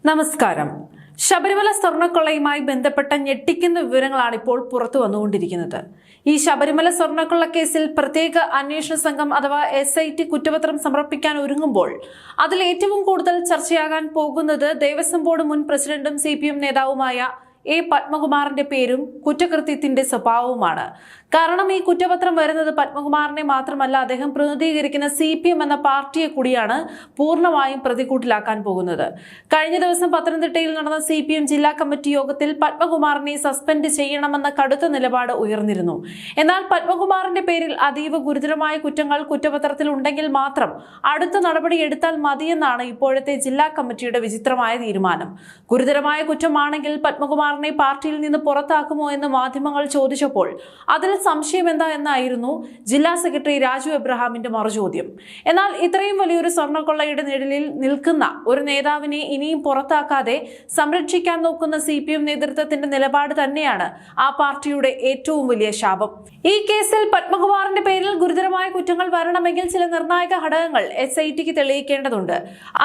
നമസ്കാരം. ശബരിമല സ്വർണ്ണക്കൊള്ളയുമായി ബന്ധപ്പെട്ട ഞെട്ടിക്കുന്ന വിവരങ്ങളാണ് ഇപ്പോൾ പുറത്തു വന്നുകൊണ്ടിരിക്കുന്നത്. ഈ ശബരിമല സ്വർണ്ണക്കൊള്ള കേസിൽ പ്രത്യേക അന്വേഷണ സംഘം അഥവാ SIT കുറ്റപത്രം സമർപ്പിക്കാൻ ഒരുങ്ങുമ്പോൾ അതിൽ ഏറ്റവും കൂടുതൽ ചർച്ചയാകാൻ പോകുന്നത് ദേവസ്വം ബോർഡ് മുൻ പ്രസിഡന്റും CPM നേതാവുമായ A. പത്മകുമാറിന്റെ പേരും കുറ്റകൃത്യത്തിന്റെ സ്വഭാവവുമാണ്. കാരണം ഈ കുറ്റപത്രം വരുന്നത് പത്മകുമാറിനെ മാത്രമല്ല, അദ്ദേഹം പ്രതിനിധീകരിക്കുന്ന CPM എന്ന പാർട്ടിയെ കൂടിയാണ് പൂർണ്ണമായും പ്രതികൂട്ടിലാക്കാൻ പോകുന്നത്. കഴിഞ്ഞ ദിവസം പത്തനംതിട്ടയിൽ നടന്ന CPM ജില്ലാ കമ്മിറ്റി യോഗത്തിൽ പത്മകുമാറിനെ സസ്പെൻഡ് ചെയ്യണമെന്ന കടുത്ത നിലപാട് ഉയർന്നിരുന്നു. എന്നാൽ പത്മകുമാറിന്റെ പേരിൽ അതീവ ഗുരുതരമായ കുറ്റങ്ങൾ കുറ്റപത്രത്തിൽ ഉണ്ടെങ്കിൽ മാത്രം അടുത്ത നടപടി എടുത്താൽ മതിയെന്നാണ് ഇപ്പോഴത്തെ ജില്ലാ കമ്മിറ്റിയുടെ വിചിത്രമായ തീരുമാനം. ഗുരുതരമായ കുറ്റമാണെങ്കിൽ പത്മകുമാർ പാർട്ടിയിൽ നിന്ന് പുറത്താക്കുമോ എന്ന് മാധ്യമങ്ങൾ ചോദിച്ചപ്പോൾ അതിൽ സംശയം എന്താ എന്നായിരുന്നു ജില്ലാ സെക്രട്ടറി രാജു എബ്രഹാമിന്റെ മറുചോദ്യം. എന്നാൽ ഇത്രയും വലിയൊരു സ്വർണ്ണക്കൊള്ളയുടെ നിഴലിൽ നിൽക്കുന്ന ഒരു നേതാവിനെ ഇനിയും പുറത്താക്കാതെ സംരക്ഷിക്കാൻ നോക്കുന്ന CPM നേതൃത്വത്തിന്റെ നിലപാട് തന്നെയാണ് ആ പാർട്ടിയുടെ ഏറ്റവും വലിയ ശാപം. ഈ കേസിൽ പത്മകുമാറിന്റെ പേരിൽ ഗുരുതരമായ കുറ്റങ്ങൾ വരണമെങ്കിൽ ചില നിർണായക ഘടകങ്ങൾ SITക്ക് തെളിയിക്കേണ്ടതുണ്ട്.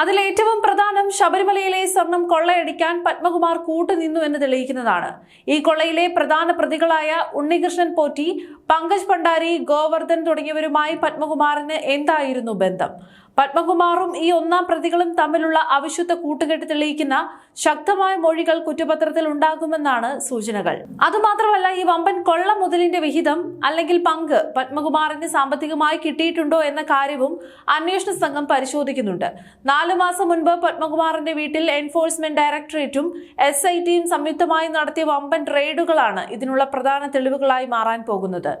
അതിൽ ഏറ്റവും പ്രധാനം ശബരിമലയിലെ സ്വർണം കൊള്ളയടിക്കാൻ പത്മകുമാർ കൂട്ടുനിന്നു എന്ന് തെളിയിക്കുന്നതാണ്. ഈ കൊള്ളയിലെ പ്രധാന പ്രതികളായ ഉണ്ണികൃഷ്ണൻ പോറ്റി, പങ്കജ് ഭണ്ഡാരി, ഗോവർദ്ധൻ തുടങ്ങിയവരുമായി പത്മകുമാറിന് എന്തായിരുന്നു ബന്ധം? പത്മകുമാറും ഈ ഒന്നാം പ്രതികളും തമ്മിലുള്ള അവിശുദ്ധ കൂട്ടുകെട്ട് തെളിയിക്കുന്ന ശക്തമായ മൊഴികൾ കുറ്റപത്രത്തിൽ ഉണ്ടാകുമെന്നാണ് സൂചനകൾ. അതുമാത്രമല്ല, ഈ വമ്പൻ കൊള്ള മുതലിന്റെ വിഹിതം അല്ലെങ്കിൽ പങ്ക് പത്മകുമാറിന് സാമ്പത്തികമായി കിട്ടിയിട്ടുണ്ടോ എന്ന കാര്യവും അന്വേഷണ സംഘം പരിശോധിക്കുന്നുണ്ട്. 4 മാസം മുൻപ് പത്മകുമാറിന്റെ വീട്ടിൽ എൻഫോഴ്സ്മെന്റ് ഡയറക്ടറേറ്റും SITയും സംയുക്തമായി നടത്തിയ വമ്പൻ റെയ്ഡുകളാണ് ഇതിനുള്ള പ്രധാന തെളിവുകളായി മാറാൻ പോകുന്നത്.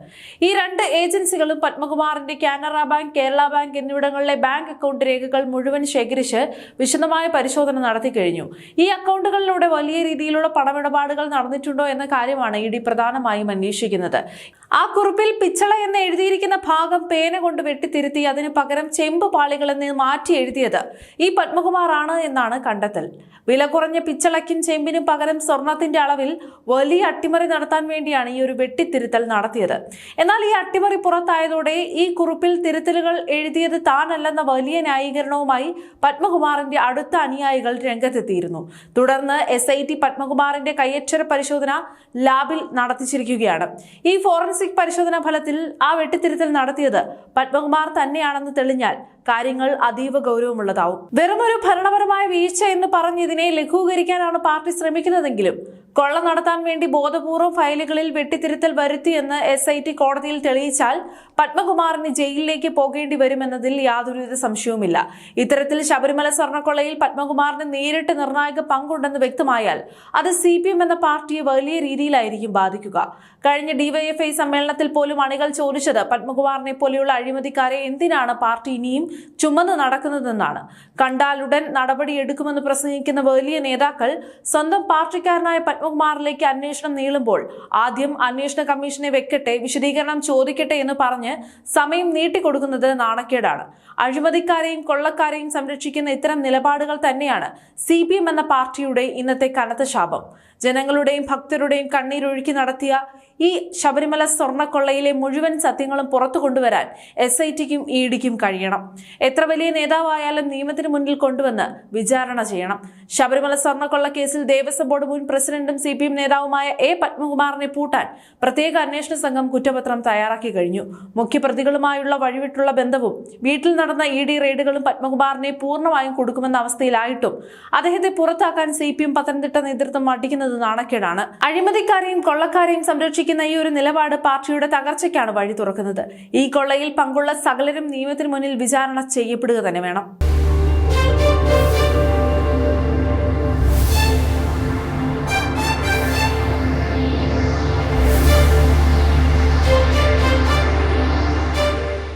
ഈ 2 ഏജൻസികളും പത്മകുമാറിന്റെ കാനറ ബാങ്ക്, കേരള ബാങ്ക് എന്നിവിടങ്ങളിലെ ബാങ്ക് അക്കൗണ്ട് രേഖകൾ മുഴുവൻ ശേഖരിച്ച് വിശദമായ പരിശോധന നടത്തി കഴിഞ്ഞു. ഈ അക്കൗണ്ടുകളിലൂടെ വലിയ രീതിയിലുള്ള പണമിടപാടുകൾ നടന്നിട്ടുണ്ടോ എന്ന കാര്യമാണ് ED പ്രധാനമായും അന്വേഷിക്കുന്നത്. ആ കുറിപ്പിൽ പിച്ചള എന്ന് എഴുതിയിരിക്കുന്ന ഭാഗം പേന കൊണ്ട് വെട്ടിത്തിരുത്തി അതിന് പകരം ചെമ്പ് പാളികൾ എന്ന് മാറ്റി എഴുതിയത് ഈ പത്മകുമാറാണ് എന്നാണ് കണ്ടെത്തൽ. വില കുറഞ്ഞ പിച്ചളയ്ക്കും ചെമ്പിനും പകരം സ്വർണത്തിന്റെ അളവിൽ വലിയ അട്ടിമറി നടത്താൻ വേണ്ടിയാണ് ഈ ഒരു വെട്ടിത്തിരുത്തൽ നടത്തിയത്. എന്നാൽ ഈ അട്ടിമറി പുറത്തായതോടെ ഈ കുറിപ്പിൽ തിരുത്തലുകൾ എഴുതിയത് താനല്ലെന്ന വലിയ ന്യായീകരണവുമായി പത്മകുമാറിന്റെ അടുത്ത അനുയായികൾ രംഗത്തെത്തിയിരുന്നു. തുടർന്ന് SIT പത്മകുമാറിന്റെ കയ്യക്ഷര പരിശോധന ലാബിൽ നടത്തിച്ചിരിക്കുകയാണ്. ഈ ഫോറൻസിക് പരിശോധനാ ഫലത്തിൽ ആ വെട്ടിത്തിരുത്തൽ നടത്തിയത് പത്മകുമാർ തന്നെയാണെന്ന് തെളിഞ്ഞാൽ കാര്യങ്ങൾ അതീവ ഗൗരവമുള്ളതാവും. വെറുമൊരു ഭരണപരമായ വീഴ്ച എന്ന് പറഞ്ഞ് ഇതിനെ ലഘൂകരിക്കാനാണ് പാർട്ടി ശ്രമിക്കുന്നതെങ്കിലും കൊള്ള നടത്താൻ വേണ്ടി ബോധപൂർവ്വം ഫയലുകളിൽ വെട്ടിത്തിരുത്തൽ വരുത്തിയെന്ന് SIT കോടതിയിൽ തെളിയിച്ചാൽ പത്മകുമാറിന് ജയിലിലേക്ക് പോകേണ്ടി വരുമെന്നതിൽ യാതൊരുവിധ സംശയവുമില്ല. ഇത്തരത്തിൽ ശബരിമല സ്വർണ്ണക്കൊള്ളയിൽ പത്മകുമാറിന് നേരിട്ട് നിർണായക പങ്കുണ്ടെന്ന് വ്യക്തമായാൽ അത് CPM എന്ന പാർട്ടിയെ വലിയ രീതിയിലായിരിക്കും ബാധിക്കുക. കഴിഞ്ഞ DYFI സമ്മേളനത്തിൽ പോലും അണികൾ ചോദിച്ചത് പത്മകുമാറിനെ പോലെയുള്ള അഴിമതിക്കാരെ എന്തിനാണ് പാർട്ടി ഇനിയും ചുമന്ന് നടക്കുന്നതെന്നാണ്. കണ്ടാലുടൻ നടപടിയെടുക്കുമെന്ന് പ്രസംഗിക്കുന്ന വലിയ നേതാക്കൾ സ്വന്തം പാർട്ടിക്കാരനായ പത്മകുമാറിലേക്ക് അന്വേഷണം നീളുമ്പോൾ ആദ്യം അന്വേഷണ കമ്മീഷനെ വെക്കട്ടെ, വിശദീകരണം ചോദിക്കട്ടെ എന്ന് പറഞ്ഞ് സമയം നീട്ടിക്കൊടുക്കുന്നത് നാണക്കേടാണ്. അഴിമതിക്കാരെയും കൊള്ളക്കാരെയും സംരക്ഷിക്കുന്ന ഇത്തരം നിലപാടുകൾ തന്നെയാണ് CPM എന്ന പാർട്ടിയുടെ ഇന്നത്തെ കനത്ത ശാപം. ജനങ്ങളുടെയും ഭക്തരുടെയും കണ്ണീരൊഴുക്കി നടത്തിയ ഈ ശബരിമല സ്വർണ്ണക്കൊള്ളയിലെ മുഴുവൻ സത്യങ്ങളും പുറത്തു കൊണ്ടുവരാൻ SITക്കും EDക്കും കഴിയണം. എത്ര വലിയ നേതാവായാലും നിയമത്തിന് മുന്നിൽ കൊണ്ടുവന്ന് വിചാരണ ചെയ്യണം. ശബരിമല സ്വർണ്ണക്കൊള്ള കേസിൽ ദേവസ്വം ബോർഡ് മുൻ പ്രസിഡന്റും CPM നേതാവുമായ A. പത്മകുമാറിനെ പൂട്ടാൻ പ്രത്യേക അന്വേഷണ സംഘം കുറ്റപത്രം തയ്യാറാക്കി കഴിഞ്ഞു. മുഖ്യപ്രതികളുമായുള്ള വഴിവിട്ടുള്ള ബന്ധവും വീട്ടിൽ നടന്ന ED റെയ്ഡുകളും പത്മകുമാറിനെ പൂർണ്ണമായും കൊടുക്കുമെന്ന അവസ്ഥയിലായിട്ടും അദ്ദേഹത്തെ പുറത്താക്കാൻ CPM പത്തനംതിട്ട നേതൃത്വം മടിക്കുന്നത് നാണക്കേടാണ്. അഴിമതിക്കാരെയും കൊള്ളക്കാരെയും സംരക്ഷിക്കുന്ന ഈ ഒരു നിലപാട് പാർട്ടിയുടെ തകർച്ചയ്ക്കാണ് വഴി തുറക്കുന്നത്. ഈ കൊള്ളയിൽ പങ്കുള്ള സകലരും നിയമത്തിന് മുന്നിൽ വിചാരണ ചെയ്യപ്പെടുക തന്നെ വേണം.